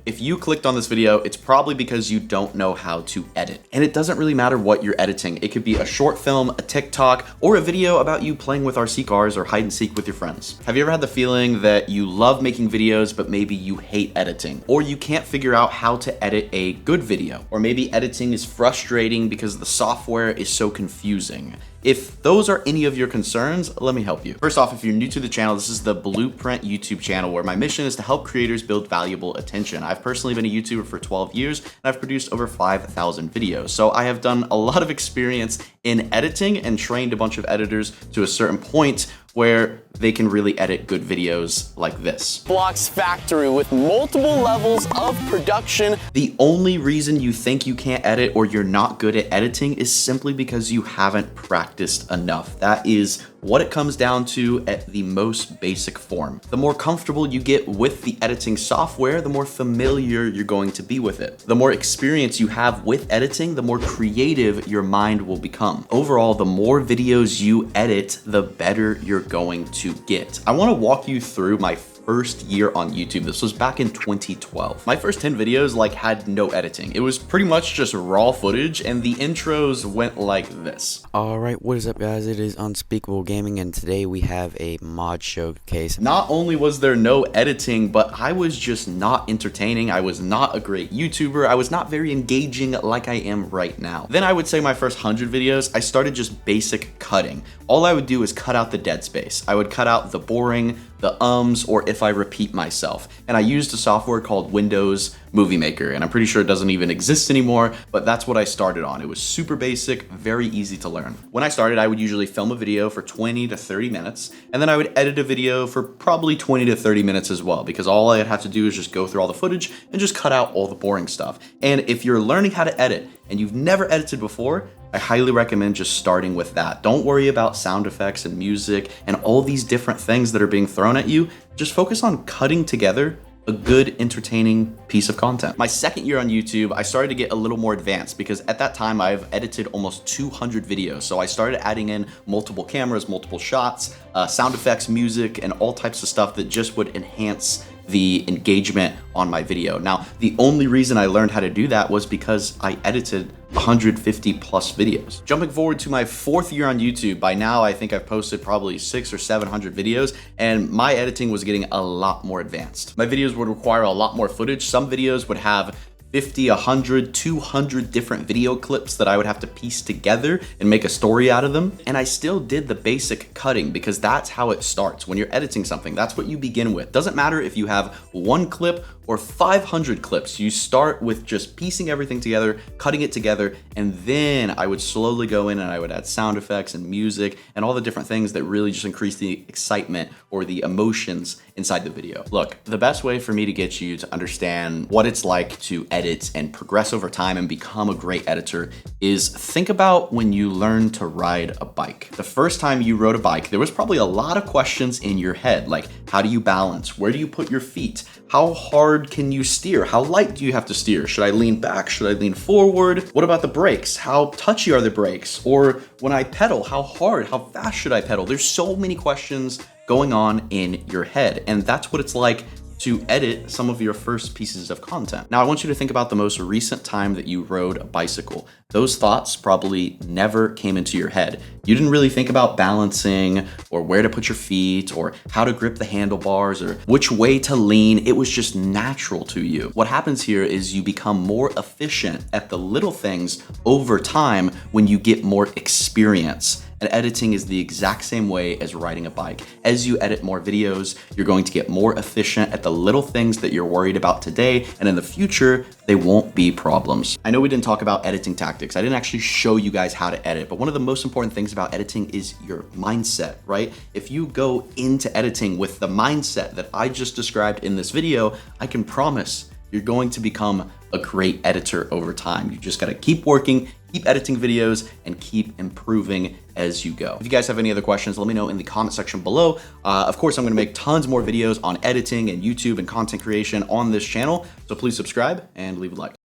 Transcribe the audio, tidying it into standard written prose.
If you clicked on this video, it's probably because you don't know how to edit. And it doesn't really matter what you're editing. It could be a short film, a TikTok, or a video about you playing with RC cars or hide and seek with your friends. Have you ever had the feeling that you love making videos, but maybe you hate editing? Or you can't figure out how to edit a good video? Or maybe editing is frustrating because the software is so confusing. If those are any of your concerns, let me help you. First off, if you're new to the channel, this is the Blueprint YouTube channel where my mission is to help creators build valuable attention. I've personally been a YouTuber for 12 years and I've produced over 5,000 videos. So I have done a lot of experience in editing and trained a bunch of editors to a certain point where they can really edit good videos like this. Blocks factory with multiple levels of production. The only reason you think you can't edit or you're not good at editing is simply because you haven't practiced enough. That is what it comes down to at the most basic form. The more comfortable you get with the editing software, the more familiar you're going to be with it. The more experience you have with editing, the more creative your mind will become. Overall, the more videos you edit, the better you're going to get. I want to walk you through my first year on YouTube. This was back in 2012. My first 10 videos had no editing. It was pretty much just raw footage and the intros went like this. Alright, what is up guys? It is Unspeakable Gaming and today we have a mod showcase. Not only was there no editing, but I was just not entertaining. I was not a great YouTuber. I was not very engaging like I am right now. Then I would say my first 100 videos, I started just basic cutting. All I would do is cut out the dead space. I would cut out the boring, the ums, or if I repeat myself. And I used a software called Windows Movie Maker, and I'm pretty sure it doesn't even exist anymore, but that's what I started on. It was super basic, very easy to learn. When I started, I would usually film a video for 20 to 30 minutes, and then I would edit a video for probably 20 to 30 minutes as well, because all I'd have to do is just go through all the footage and just cut out all the boring stuff. And if you're learning how to edit and you've never edited before, I highly recommend just starting with that. Don't worry about sound effects and music and all these different things that are being thrown at you. Just focus on cutting together a good, entertaining piece of content. My second year on YouTube, I started to get a little more advanced because at that time I've edited almost 200 videos. So I started adding in multiple cameras, multiple shots, sound effects, music, and all types of stuff that just would enhance the engagement on my video. Now, the only reason I learned how to do that was because I edited 150 plus videos. Jumping forward to my fourth year on YouTube, by now I think I've posted probably 600 or 700 videos, and my editing was getting a lot more advanced. My videos would require a lot more footage. Some videos would have 50, 100, 200 different video clips that I would have to piece together and make a story out of them. And I still did the basic cutting because that's how it starts. When you're editing something, that's what you begin with. Doesn't matter if you have one clip or 500 clips. You start with just piecing everything together, cutting it together, and then I would slowly go in and I would add sound effects and music and all the different things that really just increase the excitement or the emotions inside the video. Look, the best way for me to get you to understand what it's like to edit and progress over time and become a great editor is think about when you learn to ride a bike. The first time you rode a bike, there was probably a lot of questions in your head, like how do you balance? Where do you put your feet? How hard can you steer? How light do you have to steer? Should I lean back? Should I lean forward? What about the brakes? How touchy are the brakes? Or when I pedal, how hard, how fast should I pedal? There's so many questions going on in your head, and that's what it's like to edit some of your first pieces of content. Now, I want you to think about the most recent time that you rode a bicycle. Those thoughts probably never came into your head. You didn't really think about balancing or where to put your feet or how to grip the handlebars or which way to lean. It was just natural to you. What happens here is you become more efficient at the little things over time when you get more experience. And editing is the exact same way as riding a bike. As you edit more videos, you're going to get more efficient at the little things that you're worried about today, and in the future, they won't be problems. I know we didn't talk about editing tactics. I didn't actually show you guys how to edit, but one of the most important things about editing is your mindset, right? If you go into editing with the mindset that I just described in this video, I can promise you're going to become a great editor over time. You just gotta keep working, keep editing videos, and keep improving as you go. If you guys have any other questions, let me know in the comment section below. Of course, I'm gonna make tons more videos on editing and YouTube and content creation on this channel, so please subscribe and leave a like.